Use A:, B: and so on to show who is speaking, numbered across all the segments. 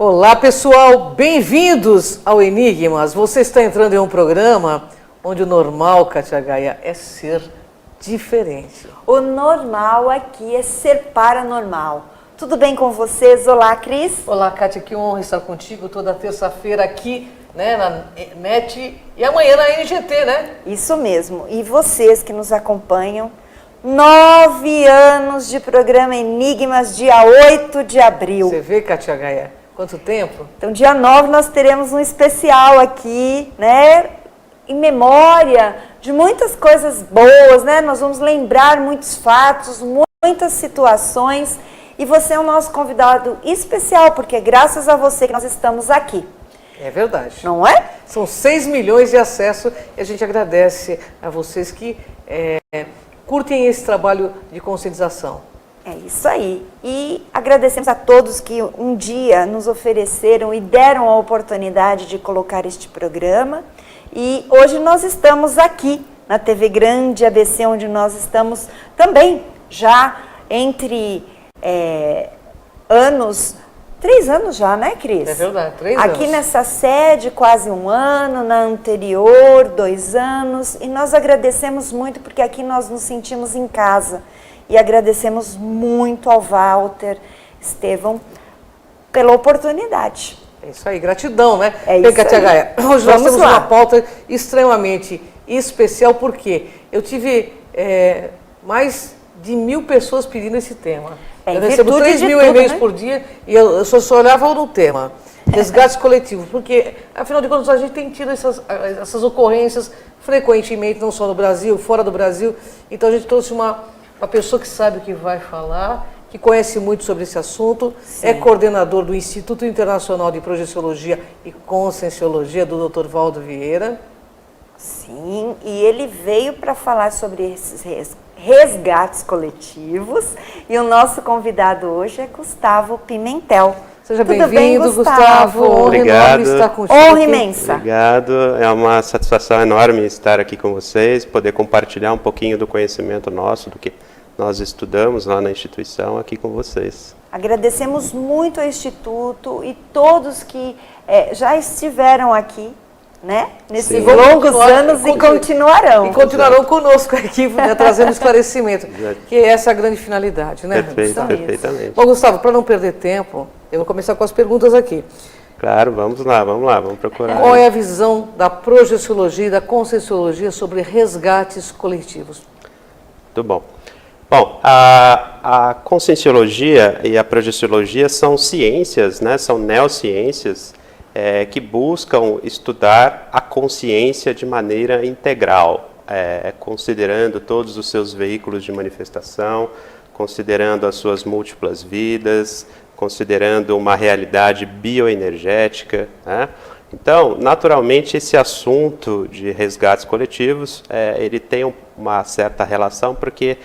A: Olá pessoal, bem-vindos ao Enigmas. Você está entrando em um programa onde o normal, Kátia Gaia, é ser diferente.
B: O normal aqui é ser paranormal. Tudo bem com vocês? Olá, Cris.
A: Olá, Kátia, que honra estar contigo toda terça-feira aqui, né, na NET e amanhã na NGT, né?
B: Isso mesmo. E vocês que nos acompanham, 9 anos de programa Enigmas, dia 8 de abril.
A: Você vê, Kátia Gaia, quanto tempo?
B: Então, dia 9 nós teremos um especial aqui, né? Em memória de muitas coisas boas, né? Nós vamos lembrar muitos fatos, muitas situações. E você é o nosso convidado especial, porque é graças a você que nós estamos aqui.
A: É verdade.
B: Não é?
A: São 6 milhões de acessos e a gente agradece a vocês que curtem esse trabalho de conscientização.
B: É isso aí. E agradecemos a todos que um dia nos ofereceram e deram a oportunidade de colocar este programa. E hoje nós estamos aqui na TV Grande ABC, onde nós estamos também já entre anos, 3 anos já, né, Cris?
A: É verdade, 3 anos.
B: Aqui nessa sede, quase 1 ano, na anterior, 2 anos. E nós agradecemos muito porque aqui nós nos sentimos em casa. E agradecemos muito ao Walter Estevão pela oportunidade.
A: É isso aí, gratidão, né?
B: É isso
A: Kátia
B: aí.
A: Gaia, hoje nós temos
B: lá.
A: uma pauta extremamente especial, porque eu tive mais de 1000 pessoas pedindo esse tema. Eu recebo 3 mil e-mails, né, por dia e eu só olhava no tema, resgates coletivos, porque, afinal de contas, a gente tem tido essas ocorrências frequentemente, não só no Brasil, fora do Brasil. Então a gente trouxe uma pessoa que sabe o que vai falar, que conhece muito sobre esse assunto. Sim. É coordenador do Instituto Internacional de Projeciologia e Conscienciologia, do Dr. Valdo Vieira.
B: Sim, e ele veio para falar sobre esses resgates coletivos. E o nosso convidado hoje é Gustavo Pimentel.
A: Seja bem-vindo, Gustavo.
C: Obrigado.
A: Estar contigo.
B: Honra imensa.
C: Obrigado. É uma satisfação enorme estar aqui com vocês, poder compartilhar um pouquinho do conhecimento nosso, do que nós estudamos lá na instituição, aqui com vocês.
B: Agradecemos muito ao Instituto e todos que já estiveram aqui, né, nesses longos anos e continuarão.
A: E continuarão conosco aqui, né, trazendo esclarecimento, que essa é a grande finalidade, né?
C: Perfeitamente.
A: Bom, Gustavo, para não perder tempo, eu vou começar com as perguntas aqui.
C: Claro, vamos lá, vamos procurar.
A: Qual é a visão da projeciologia e da conscienciologia sobre resgates coletivos?
C: Muito bom. Bom, a conscienciologia e a projeciologia são ciências, né, são neociências que buscam estudar a consciência de maneira integral, considerando todos os seus veículos de manifestação, considerando as suas múltiplas vidas, considerando uma realidade bioenergética, né? Então, naturalmente, esse assunto de resgates coletivos, ele tem uma certa relação, porque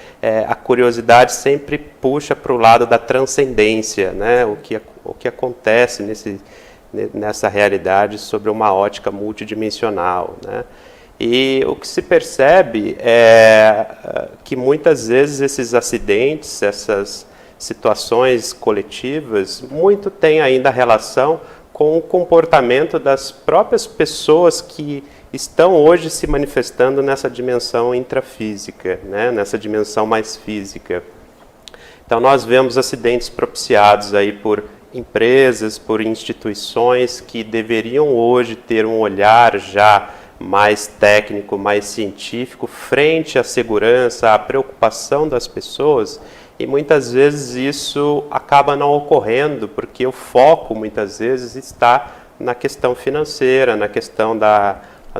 C: a curiosidade sempre puxa para o lado da transcendência, né? O que acontece nessa realidade sobre uma ótica multidimensional, né? E o que se percebe é que muitas vezes esses acidentes, essas situações coletivas, muito tem ainda relação com o comportamento das próprias pessoas que estão hoje se manifestando nessa dimensão intrafísica, né? Nessa dimensão mais física. Então nós vemos acidentes propiciados aí por empresas, por instituições que deveriam hoje ter um olhar já mais técnico, mais científico, frente à segurança, à preocupação das pessoas, e muitas vezes isso acaba não ocorrendo, porque o foco muitas vezes está na questão financeira, na questão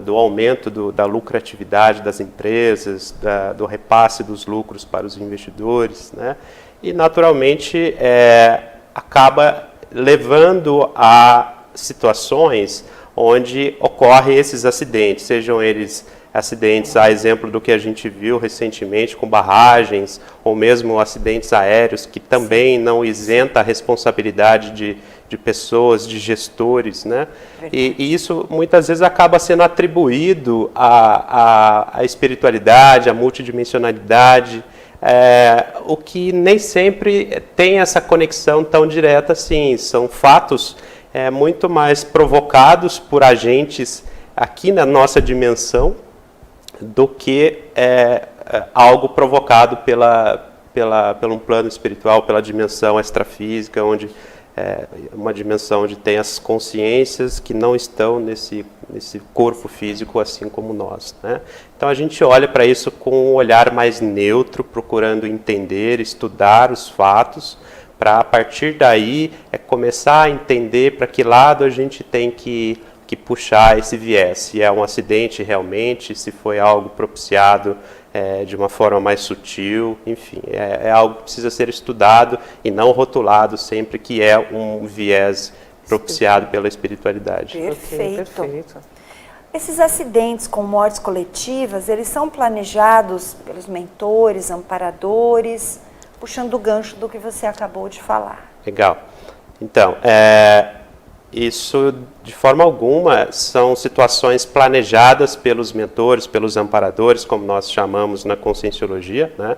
C: do aumento da lucratividade das empresas, do repasse dos lucros para os investidores, né? E naturalmente acaba levando a situações onde ocorrem esses acidentes, sejam eles acidentes, a exemplo do que a gente viu recentemente com barragens, ou mesmo acidentes aéreos, que também não isenta a responsabilidade de pessoas, de gestores, né? E isso muitas vezes acaba sendo atribuído à espiritualidade, à multidimensionalidade, o que nem sempre tem essa conexão tão direta assim. São fatos muito mais provocados por agentes aqui na nossa dimensão do que algo provocado pelo um plano espiritual, pela dimensão extrafísica, onde uma dimensão onde tem as consciências que não estão nesse corpo físico assim como nós, né? Então a gente olha para isso com um olhar mais neutro, procurando entender, estudar os fatos, para a partir daí começar a entender para que lado a gente tem que puxar esse viés, se é um acidente realmente, se foi algo propiciado de uma forma mais sutil, enfim, é algo que precisa ser estudado e não rotulado sempre que é um viés propiciado pela espiritualidade.
B: Perfeito. Esses acidentes com mortes coletivas, eles são planejados pelos mentores, amparadores, puxando o gancho do que você acabou de falar.
C: Legal. Então, isso, de forma alguma, são situações planejadas pelos mentores, pelos amparadores, como nós chamamos na conscienciologia, né?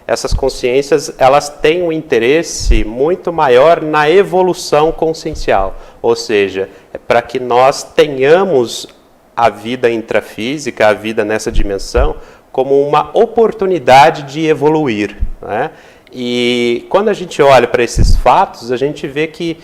C: Essas consciências, elas têm um interesse muito maior na evolução consciencial, ou seja, para que nós tenhamos a vida intrafísica, a vida nessa dimensão, como uma oportunidade de evoluir, né? E quando a gente olha para esses fatos, a gente vê que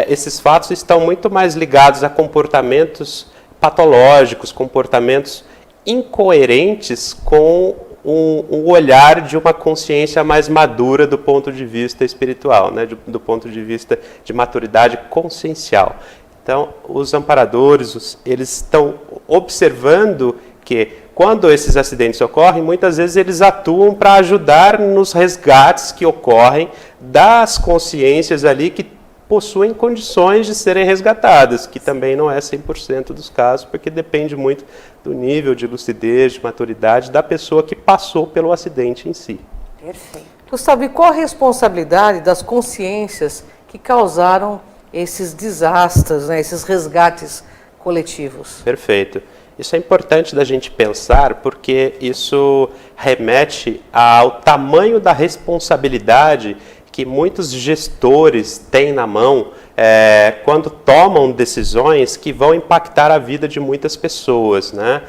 C: esses fatos estão muito mais ligados a comportamentos patológicos, comportamentos incoerentes com um olhar de uma consciência mais madura do ponto de vista espiritual, né? Do ponto de vista de maturidade consciencial. Então, os amparadores, eles estão observando que quando esses acidentes ocorrem, muitas vezes eles atuam para ajudar nos resgates que ocorrem das consciências ali que possuem condições de serem resgatadas, que também não é 100% dos casos, porque depende muito do nível de lucidez, de maturidade da pessoa que passou pelo acidente em si.
B: Perfeito.
A: Gustavo, e qual a responsabilidade das consciências que causaram esses desastres, né, esses resgates coletivos?
C: Perfeito. Isso é importante da gente pensar, porque isso remete ao tamanho da responsabilidade que muitos gestores têm na mão quando tomam decisões que vão impactar a vida de muitas pessoas, né?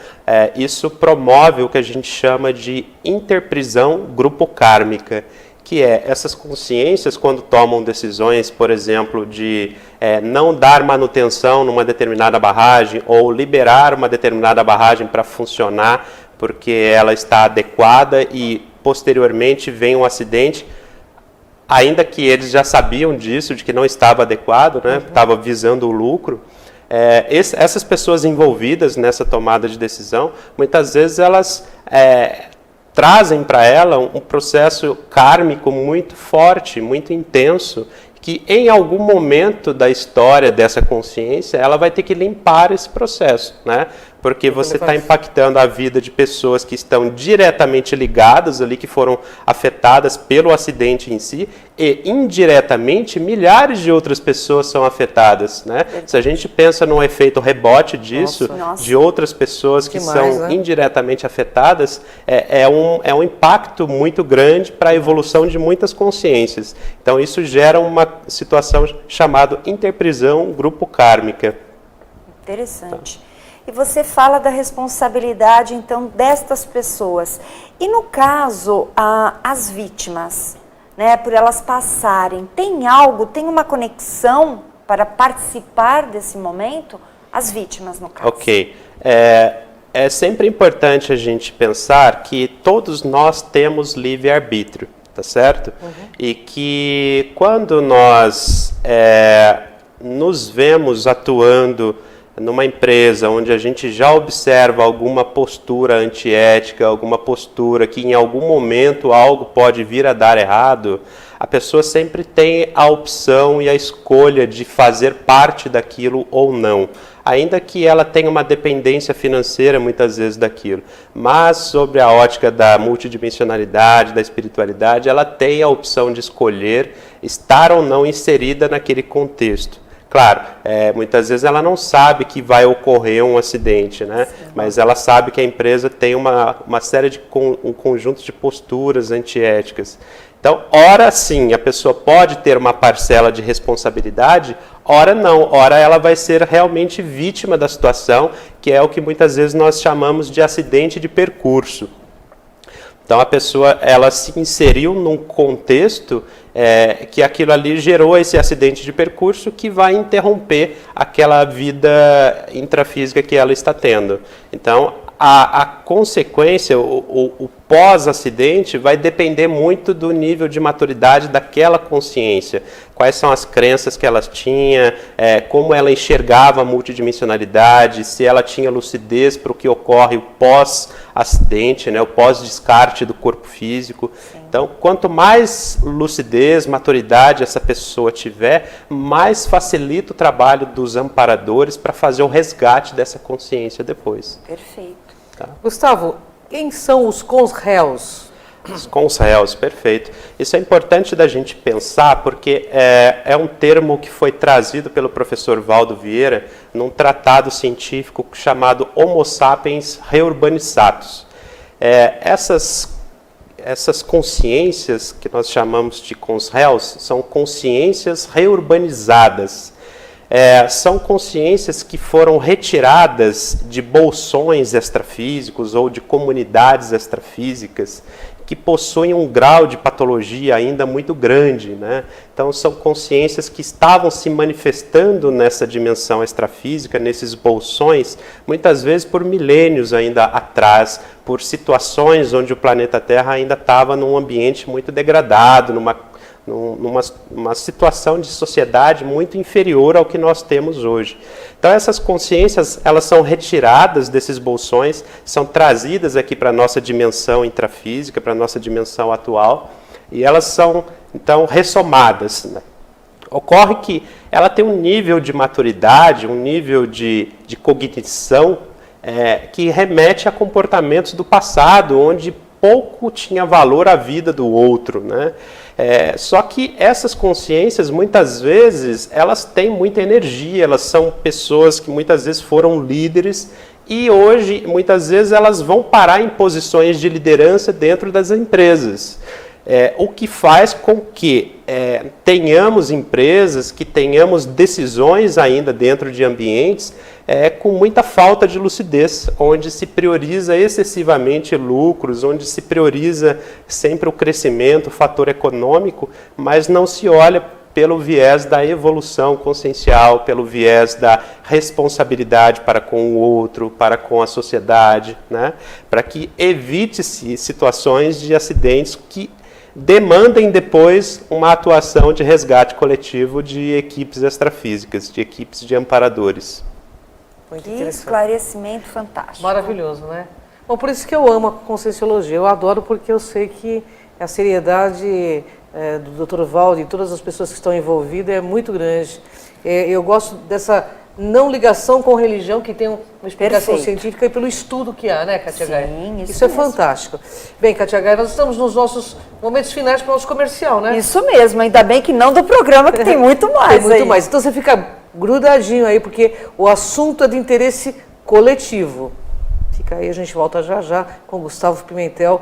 C: Isso promove o que a gente chama de interprisão grupo kármica, que é essas consciências quando tomam decisões, por exemplo, de não dar manutenção numa determinada barragem ou liberar uma determinada barragem para funcionar porque ela está adequada e posteriormente vem um acidente, ainda que eles já sabiam disso, de que não estava adequado, né? Estava visando o lucro. Essas pessoas envolvidas nessa tomada de decisão, muitas vezes elas trazem para ela um processo kármico muito forte, muito intenso, que em algum momento da história dessa consciência, ela vai ter que limpar esse processo, né? Porque você está impactando a vida de pessoas que estão diretamente ligadas ali, que foram afetadas pelo acidente em si, e indiretamente milhares de outras pessoas são afetadas, né? Se a gente pensa num efeito rebote disso, de outras pessoas que são indiretamente afetadas, é um impacto muito grande para a evolução de muitas consciências. Então isso gera uma situação chamada interprisão grupo kármica.
B: Interessante. E você fala da responsabilidade, então, destas pessoas. E no caso, as vítimas, né, por elas passarem, tem uma conexão para participar desse momento? As vítimas, no caso.
C: Ok. É sempre importante a gente pensar que todos nós temos livre-arbítrio, tá certo? E que quando nós nos vemos atuando numa empresa onde a gente já observa alguma postura antiética, alguma postura que em algum momento algo pode vir a dar errado, a pessoa sempre tem a opção e a escolha de fazer parte daquilo ou não, ainda que ela tenha uma dependência financeira muitas vezes daquilo. Mas sobre a ótica da multidimensionalidade, da espiritualidade, ela tem a opção de escolher estar ou não inserida naquele contexto. Claro, muitas vezes ela não sabe que vai ocorrer um acidente, né? Mas ela sabe que a empresa tem uma série de um conjunto de posturas antiéticas. Então, ora sim, a pessoa pode ter uma parcela de responsabilidade, Ora não, ora ela vai ser realmente vítima da situação, que é o que muitas vezes nós chamamos de acidente de percurso. Então a pessoa ela se inseriu num contexto que aquilo ali gerou esse acidente de percurso que vai interromper aquela vida intrafísica que ela está tendo. Então a consequência, o pós-acidente vai depender muito do nível de maturidade daquela consciência. Quais são as crenças que ela tinha, como ela enxergava a multidimensionalidade, se ela tinha lucidez para o que ocorre pós-acidente, né, o pós-descarte do corpo físico. Sim. Então, quanto mais lucidez, maturidade essa pessoa tiver, mais facilita o trabalho dos amparadores para fazer o resgate dessa consciência depois.
B: Perfeito.
C: Tá.
A: Gustavo, quem são os cons-réus?
C: Os cons-réus, perfeito. Isso é importante da gente pensar porque é um termo que foi trazido pelo professor Valdo Vieira num tratado científico chamado Homo sapiens reurbanizatus. Essas consciências que nós chamamos de cons-réus são consciências reurbanizadas. São consciências que foram retiradas de bolsões extrafísicos ou de comunidades extrafísicas que possuem um grau de patologia ainda muito grande, né? Então são consciências que estavam se manifestando nessa dimensão extrafísica, nesses bolsões, muitas vezes por milênios ainda atrás, por situações onde o planeta Terra ainda estava num ambiente muito degradado, numa situação de sociedade muito inferior ao que nós temos hoje. Então essas consciências, elas são retiradas desses bolsões, são trazidas aqui para a nossa dimensão intrafísica, para a nossa dimensão atual, e elas são, então, ressomadas, né? Ocorre que ela tem um nível de maturidade, um nível de cognição que remete a comportamentos do passado, onde pouco tinha valor a vida do outro, né? Só que essas consciências, muitas vezes, elas têm muita energia, elas são pessoas que muitas vezes foram líderes e hoje, muitas vezes, elas vão parar em posições de liderança dentro das empresas. O que faz com que tenhamos empresas, que tenhamos decisões ainda dentro de ambientes com muita falta de lucidez, onde se prioriza excessivamente lucros, onde se prioriza sempre o crescimento, o fator econômico, mas não se olha pelo viés da evolução consciencial, pelo viés da responsabilidade para com o outro, para com a sociedade, né? Para que evite-se situações de acidentes que demandem depois uma atuação de resgate coletivo de equipes extrafísicas, de equipes de amparadores.
B: Que esclarecimento fantástico.
A: Maravilhoso, né? Bom, por isso que eu amo a Conscienciologia. Eu adoro porque eu sei que a seriedade do Dr. Valdo e todas as pessoas que estão envolvidas é muito grande. Eu gosto dessa não ligação com religião, que tem uma explicação científica e pelo estudo que há, né, Kátia Gaia?
B: Sim,
A: isso é fantástico. Bem, Kátia Gaia, nós estamos nos nossos momentos finais para o nosso comercial, né?
B: Isso mesmo, ainda bem que não do programa, que tem muito mais.
A: Tem muito mais. Então você fica grudadinho aí, porque o assunto é de interesse coletivo. Fica aí, a gente volta já já com Gustavo Pimentel,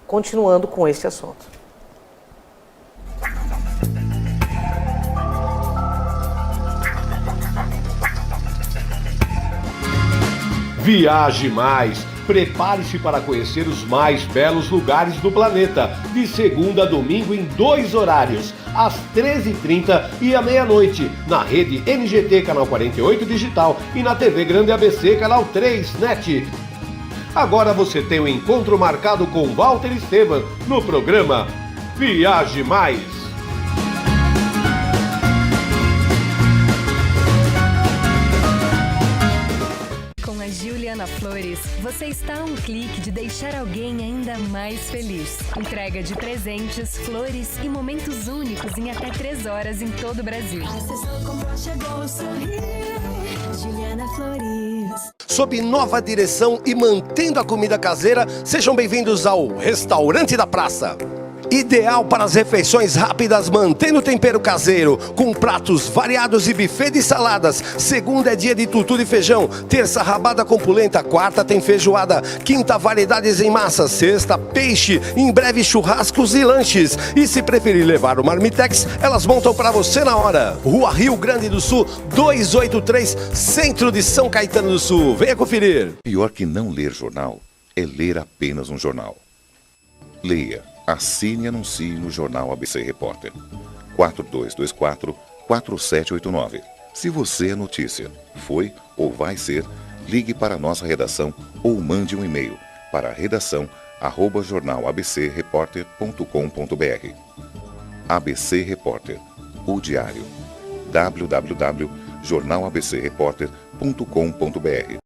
A: continuando com esse assunto.
D: Viaje mais! Prepare-se para conhecer os mais belos lugares do planeta, de segunda a domingo em 2 horários, às 13h30 e à meia-noite, na rede NGT Canal 48 Digital e na TV Grande ABC Canal 3 NET. Agora você tem um encontro marcado com Walter Esteban no programa Viaje Mais.
E: Juliana Flores, você está a um clique de deixar alguém ainda mais feliz. Entrega de presentes, flores e momentos únicos em até 3 horas em todo o Brasil. Juliana Flores.
F: Sob nova direção e mantendo a comida caseira, sejam bem-vindos ao Restaurante da Praça.
D: Ideal para as refeições rápidas, mantendo o tempero caseiro, com pratos variados e buffet de saladas. Segunda é dia de tutu de feijão, terça rabada com polenta, quarta tem feijoada, quinta variedades em massa, sexta peixe, em breve churrascos e lanches. E se preferir levar o Marmitex, elas montam para você na hora. Rua Rio Grande do Sul, 283, Centro de São Caetano do Sul. Venha conferir.
F: Pior que não ler jornal é ler apenas um jornal. Leia, assine e anuncie no Jornal ABC Repórter. 4224-4789. Se você é notícia, foi ou vai ser, ligue para a nossa redação ou mande um e-mail para redação@jornalabcreporter.com.br. ABC Repórter, o diário. www.jornalabcreporter.com.br.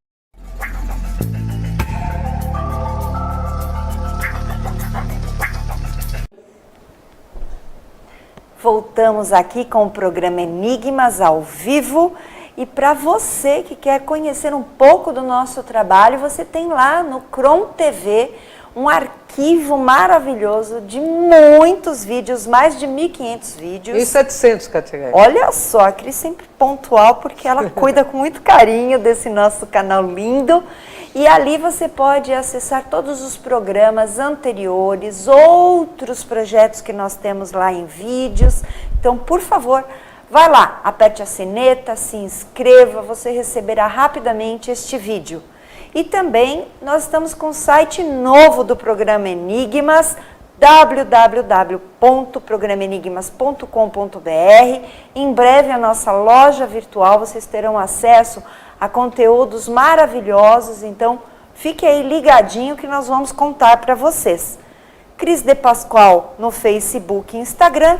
B: Voltamos aqui com o programa Enigmas ao vivo. E para você que quer conhecer um pouco do nosso trabalho, você tem lá no Cron TV um arquivo maravilhoso de muitos vídeos, mais de 1.500 vídeos.
A: E 700, Katia.
B: Olha só, a Cris sempre pontual, porque ela cuida com muito carinho desse nosso canal lindo. E ali você pode acessar todos os programas anteriores, outros projetos que nós temos lá em vídeos. Então, por favor, vai lá, aperte a sineta, se inscreva, você receberá rapidamente este vídeo. E também nós estamos com o site novo do programa Enigmas, www.programaenigmas.com.br. Em breve a nossa loja virtual, vocês terão acesso a conteúdos maravilhosos, então fique aí ligadinho que nós vamos contar para vocês. Cris de Pascoal no Facebook e Instagram,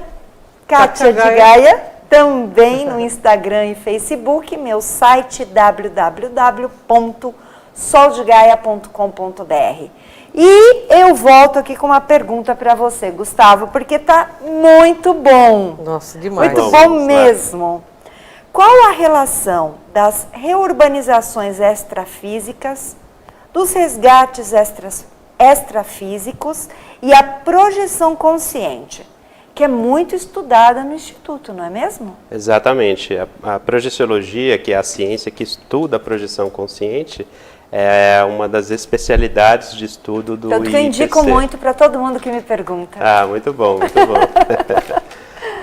B: Kátia de Gaia também no Instagram e Facebook, meu site www.soldegaia.com.br. E eu volto aqui com uma pergunta para você, Gustavo, porque tá muito bom.
A: Nossa, demais.
B: Muito bom mesmo. Qual a relação das reurbanizações extrafísicas, dos resgates extrafísicos e a projeção consciente, que é muito estudada no Instituto, não é mesmo?
C: Exatamente. A projeciologia, que é a ciência que estuda a projeção consciente, é uma das especialidades de estudo do IPC.
B: Eu indico muito para todo mundo que me pergunta.
C: Ah, muito bom, muito bom.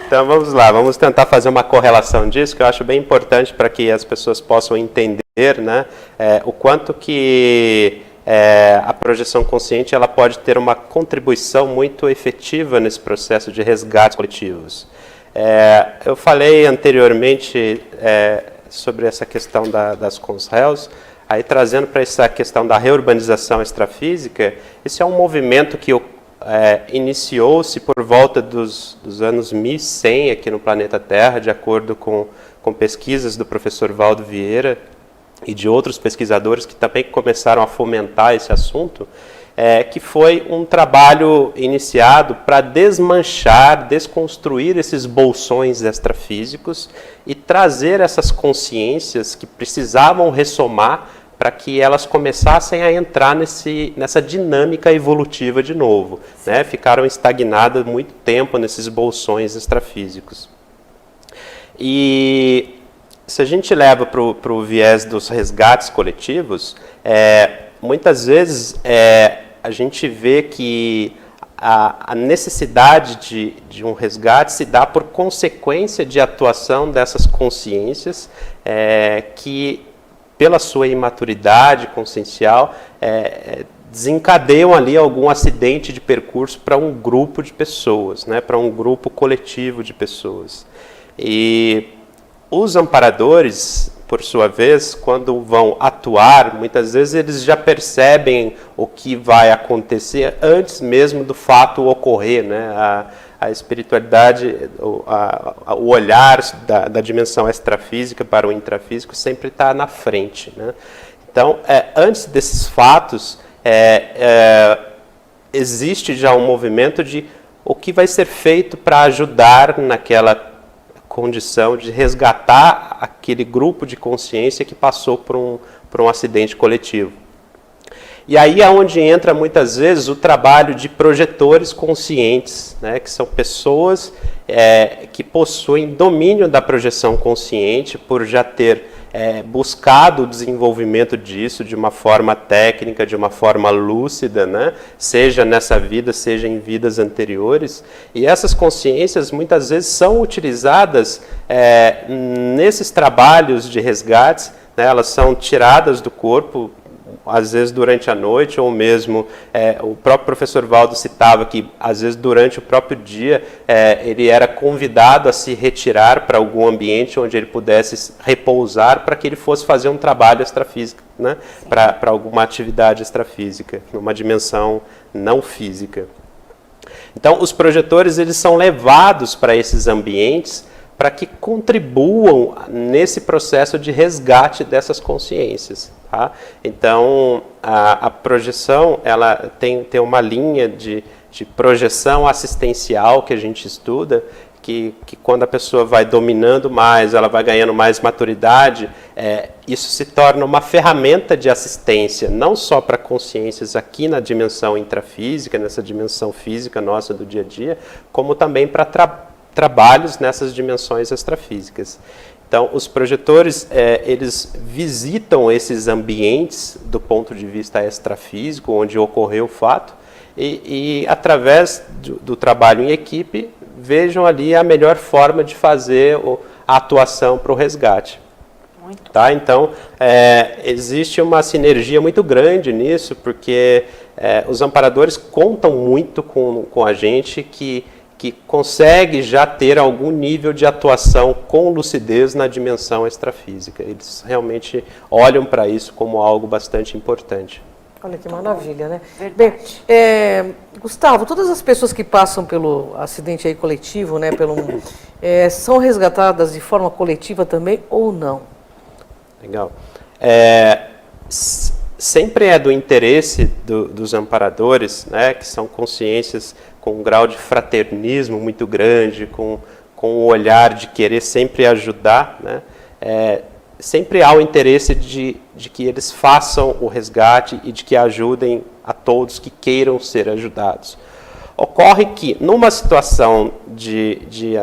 C: Então vamos lá, vamos tentar fazer uma correlação disso, que eu acho bem importante para que as pessoas possam entender, né, o quanto que a projeção consciente ela pode ter uma contribuição muito efetiva nesse processo de resgates coletivos. Eu falei anteriormente sobre essa questão das CONSRELs, aí trazendo para essa questão da reurbanização extrafísica, esse é um movimento que iniciou-se por volta dos anos 1100 aqui no planeta Terra, de acordo com pesquisas do professor Valdo Vieira e de outros pesquisadores que também começaram a fomentar esse assunto, que foi um trabalho iniciado para desmanchar, desconstruir esses bolsões extrafísicos e trazer essas consciências que precisavam ressomar para que elas começassem a entrar nessa dinâmica evolutiva de novo, né? Ficaram estagnadas muito tempo nesses bolsões extrafísicos. E se a gente leva para o viés dos resgates coletivos, muitas vezes a gente vê que a necessidade de um resgate se dá por consequência de atuação dessas consciências que, pela sua imaturidade consciencial, desencadeiam ali algum acidente de percurso para um grupo de pessoas, né, para um grupo coletivo de pessoas. E os amparadores, por sua vez, quando vão atuar, muitas vezes eles já percebem o que vai acontecer antes mesmo do fato ocorrer, né? A espiritualidade, o olhar da dimensão extrafísica para o intrafísico sempre está na frente, né? Então, antes desses fatos, existe já um movimento de o que vai ser feito para ajudar naquela condição de resgatar aquele grupo de consciência que passou por um acidente coletivo. E aí é onde entra muitas vezes o trabalho de projetores conscientes, né, que são pessoas que possuem domínio da projeção consciente por já ter buscado o desenvolvimento disso de uma forma técnica, de uma forma lúcida, né? Seja nessa vida, seja em vidas anteriores. E essas consciências muitas vezes são utilizadas nesses trabalhos de resgates, né? Elas são tiradas do corpo, às vezes durante a noite, ou mesmo o próprio professor Valdo citava que às vezes durante o próprio dia ele era convidado a se retirar para algum ambiente onde ele pudesse repousar para que ele fosse fazer um trabalho extrafísico, né? Para alguma atividade extrafísica, numa dimensão não física. Então os projetores eles são levados para esses ambientes para que contribuam nesse processo de resgate dessas consciências. Tá? Então, a projeção ela tem uma linha de projeção assistencial que a gente estuda, que quando a pessoa vai dominando mais, ela vai ganhando mais maturidade, isso se torna uma ferramenta de assistência, não só para consciências aqui na dimensão intrafísica, nessa dimensão física nossa do dia a dia, como também para trabalhos nessas dimensões extrafísicas. Então, os projetores, eles visitam esses ambientes do ponto de vista extrafísico, onde ocorreu o fato, e através do trabalho em equipe, vejam ali a melhor forma de fazer a atuação para o resgate. Muito. Tá? Então, existe uma sinergia muito grande nisso, porque os amparadores contam muito com a gente que consegue já ter algum nível de atuação com lucidez na dimensão extrafísica. Eles realmente olham para isso como algo bastante importante.
A: Olha que maravilha, né? Bem, Gustavo, todas as pessoas que passam pelo acidente aí coletivo, né, são resgatadas de forma coletiva também ou não?
C: Legal. Sempre é do interesse dos amparadores, né, que são consciências com um grau de fraternismo muito grande, com o olhar de querer sempre ajudar, né, sempre há o interesse de que eles façam o resgate e de que ajudem a todos que queiram ser ajudados. Ocorre que, numa situação de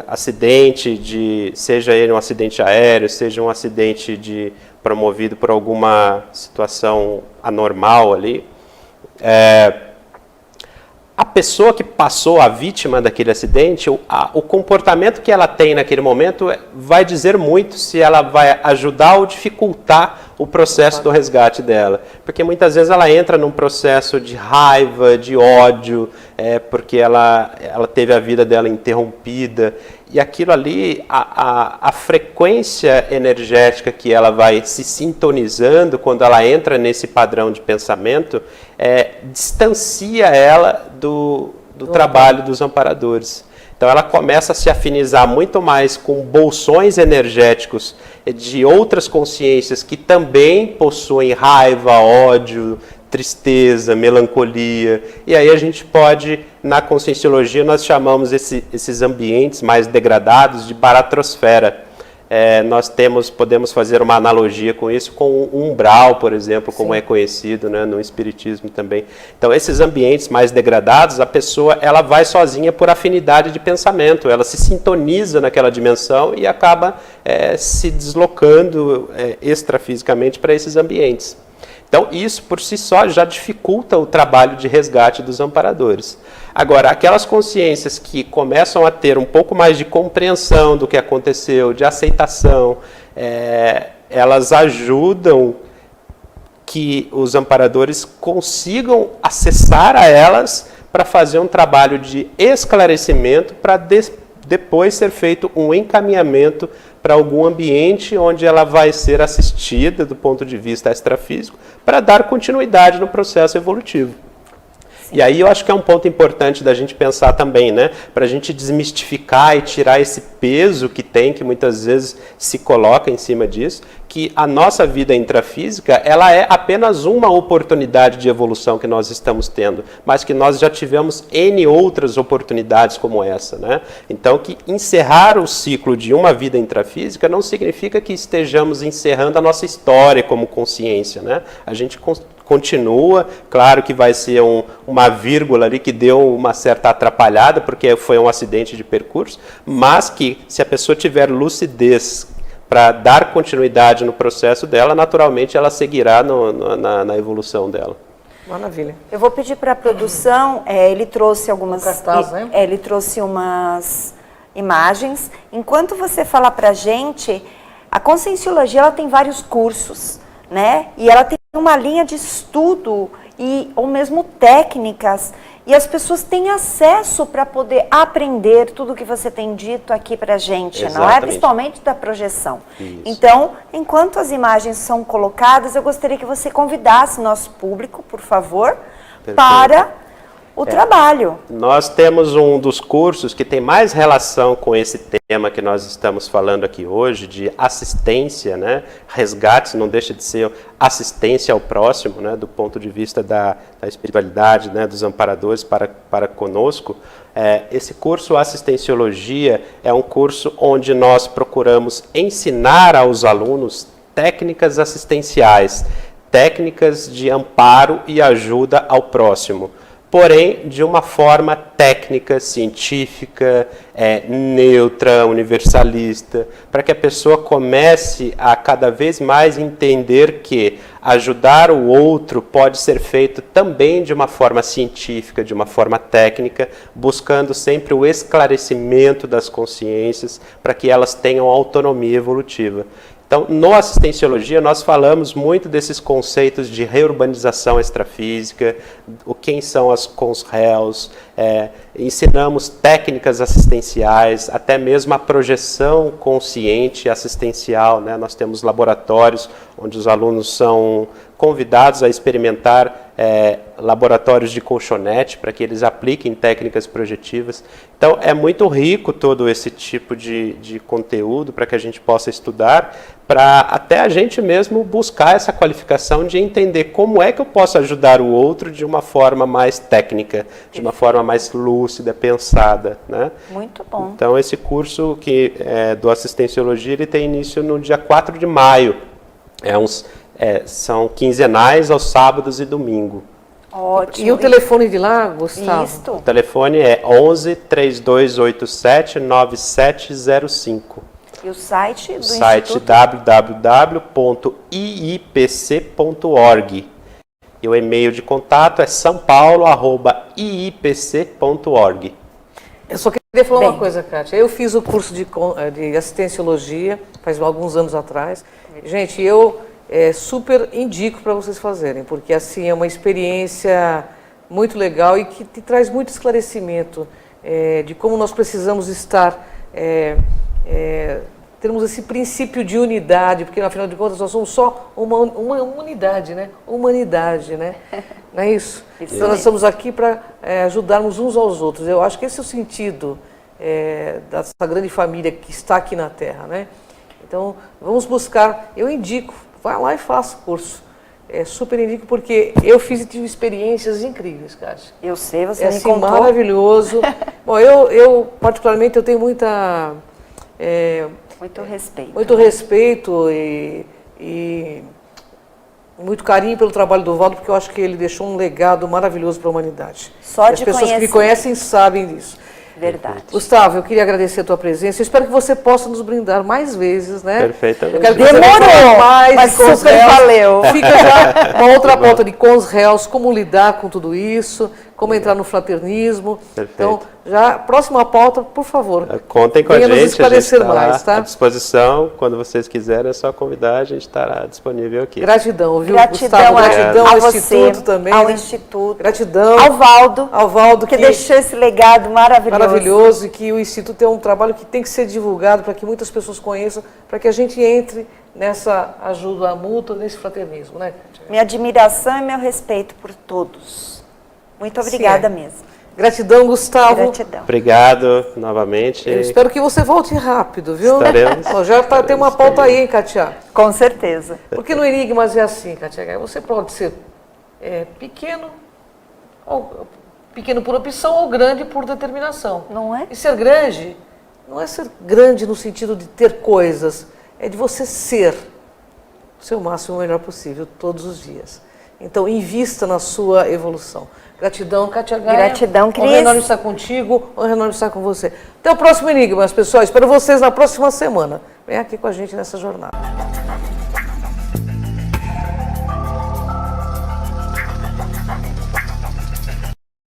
C: acidente, seja ele um acidente aéreo, seja um acidente promovido por alguma situação anormal ali, a pessoa que passou, a vítima daquele acidente, o comportamento que ela tem naquele momento vai dizer muito se ela vai ajudar ou dificultar o processo do resgate dela. Porque muitas vezes ela entra num processo de raiva, de ódio, porque ela teve a vida dela interrompida. E aquilo ali, a frequência energética que ela vai se sintonizando quando ela entra nesse padrão de pensamento, distancia ela do trabalho dos amparadores. Então ela começa a se afinizar muito mais com bolsões energéticos de outras consciências que também possuem raiva, ódio, tristeza, melancolia. E aí a gente pode, na conscienciologia, nós chamamos esses ambientes mais degradados de baratrosfera. Nós podemos fazer uma analogia com isso com o umbral, por exemplo, como é conhecido, né, no espiritismo também. Então, esses ambientes mais degradados, a pessoa ela vai sozinha por afinidade de pensamento, ela se sintoniza naquela dimensão e acaba se deslocando extrafisicamente para esses ambientes. Então, isso por si só já dificulta o trabalho de resgate dos amparadores. Agora, aquelas consciências que começam a ter um pouco mais de compreensão do que aconteceu, de aceitação, elas ajudam que os amparadores consigam acessar a elas para fazer um trabalho de esclarecimento, para depois ser feito um encaminhamento para algum ambiente onde ela vai ser assistida do ponto de vista extrafísico para dar continuidade no processo evolutivo. E aí eu acho que é um ponto importante da gente pensar também, né? Para a gente desmistificar e tirar esse peso que muitas vezes se coloca em cima disso, que a nossa vida intrafísica, ela é apenas uma oportunidade de evolução que nós estamos tendo, mas que nós já tivemos N outras oportunidades como essa, né? Então, que encerrar o ciclo de uma vida intrafísica não significa que estejamos encerrando a nossa história como consciência, né? A gente continua, claro que vai ser uma vírgula ali que deu uma certa atrapalhada, porque foi um acidente de percurso, mas que se a pessoa tiver lucidez para dar continuidade no processo dela, naturalmente ela seguirá na evolução dela.
A: Maravilha.
B: Eu vou pedir para a produção, ele trouxe algumas,
A: cartaz, né?
B: Ele trouxe umas imagens. Enquanto você fala para a gente, a Conscienciologia ela tem vários cursos, né? E ela tem uma linha de estudo ou mesmo técnicas, e as pessoas têm acesso para poder aprender tudo que você tem dito aqui para a gente, não é?
C: Exatamente.
B: Principalmente da projeção.
C: Isso.
B: Então, enquanto as imagens são colocadas, eu gostaria que você convidasse nosso público, por favor,
C: Perfeito.
B: para o trabalho.
C: Nós temos um dos cursos que tem mais relação com esse tema que nós estamos falando aqui hoje, de assistência, né? Resgates não deixa de ser assistência ao próximo, né? Do ponto de vista da espiritualidade, né? Dos amparadores para conosco. Esse curso Assistenciologia é um curso onde nós procuramos ensinar aos alunos técnicas assistenciais, técnicas de amparo e ajuda ao próximo, porém de uma forma técnica, científica, neutra, universalista, para que a pessoa comece a cada vez mais entender que ajudar o outro pode ser feito também de uma forma científica, de uma forma técnica, buscando sempre o esclarecimento das consciências para que elas tenham autonomia evolutiva. Então, no Assistenciologia, nós falamos muito desses conceitos de reurbanização extrafísica, quem são as consréus, ensinamos técnicas assistenciais, até mesmo a projeção consciente assistencial, né? Nós temos laboratórios onde os alunos são convidados a experimentar laboratórios de colchonete para que eles apliquem técnicas projetivas. Então, é muito rico todo esse tipo de conteúdo para que a gente possa estudar, para até a gente mesmo buscar essa qualificação de entender como é que eu posso ajudar o outro de uma forma mais técnica, de uma forma mais lúcida, pensada, né?
B: Muito bom.
C: Então, esse curso do Assistenciologia, ele tem início no dia 4 de maio. São quinzenais aos sábados e domingo.
B: Ótimo.
A: E o telefone de lá, Gustavo?
B: Isto.
C: O telefone é 11 3287 9705.
B: E o site do
C: O site
B: Instituto?
C: www.iipc.org. E o e-mail de contato é sampaulo@iipc.org.
A: Eu só queria falar uma coisa, Kátia. Eu fiz o curso de Assistenciologia faz alguns anos atrás. Gente, eu super indico para vocês fazerem, porque assim é uma experiência muito legal e que te traz muito esclarecimento de como nós precisamos estar, termos esse princípio de unidade, porque afinal de contas nós somos só uma unidade, né? Humanidade, né? Não é isso? Então nós estamos aqui para ajudarmos uns aos outros. Eu acho que esse é o sentido dessa grande família que está aqui na Terra, né? Então vamos buscar, eu indico, vai lá e faça o curso. Super indico, porque eu fiz e tive experiências incríveis, Kátia.
B: Eu sei, você me
A: assim,
B: contou.
A: Maravilhoso. Bom, eu particularmente, eu tenho muita...
B: Muito respeito.
A: Muito respeito e muito carinho pelo trabalho do Valdo, porque eu acho que ele deixou um legado maravilhoso para a humanidade.
B: Só
A: e as pessoas que me conhecem sabem disso.
B: Verdade.
A: Gustavo, eu queria agradecer a tua presença. Eu espero que você possa nos brindar mais vezes, né?
C: Perfeitamente.
A: Eu quero que você
B: Demorou,
A: fale mais
B: mas
A: de cons
B: super
A: réus.
B: valeu.
A: Fica já uma outra pauta de cons réus, como lidar com tudo isso, como entrar no fraternismo.
C: Perfeito.
A: Então, já, próxima pauta, por favor.
C: Contem com a
A: Venha nos
C: gente, a gente
A: esclarecer
C: está
A: mais, tá?
C: à disposição. Quando vocês quiserem, é só convidar, a gente estará disponível aqui.
A: Gratidão, viu,
B: Gratidão,
A: Gustavo? Gratidão
B: a
A: ao
B: você,
A: Instituto também.
B: ao
A: né?
B: Instituto,
A: Gratidão
B: ao Valdo, que deixou esse legado maravilhoso.
A: maravilhoso, e que o Instituto é um trabalho que tem que ser divulgado para que muitas pessoas conheçam, para que a gente entre nessa ajuda mútua, nesse fraternismo, né?
B: Minha admiração e meu respeito por todos. Muito obrigada mesmo.
A: Gratidão, Gustavo.
B: Gratidão.
C: Obrigado novamente.
A: Eu espero que você volte rápido, viu?
C: Estaremos.
A: Ó, já tem uma pauta aí, hein, Kátia?
B: Com certeza.
A: Porque no Enigmas é assim, Kátia. Você pode ser pequeno por opção ou grande por determinação.
B: Não é?
A: E ser grande não é ser grande no sentido de ter coisas, é de você ser o seu máximo melhor possível todos os dias. Então, invista na sua evolução. Gratidão, Kátia Gaia.
B: Gratidão, Cris.
A: Um enorme estar contigo, um enorme estar com você. Até o próximo Enigmas, pessoal. Espero vocês na próxima semana. Vem aqui com a gente nessa jornada.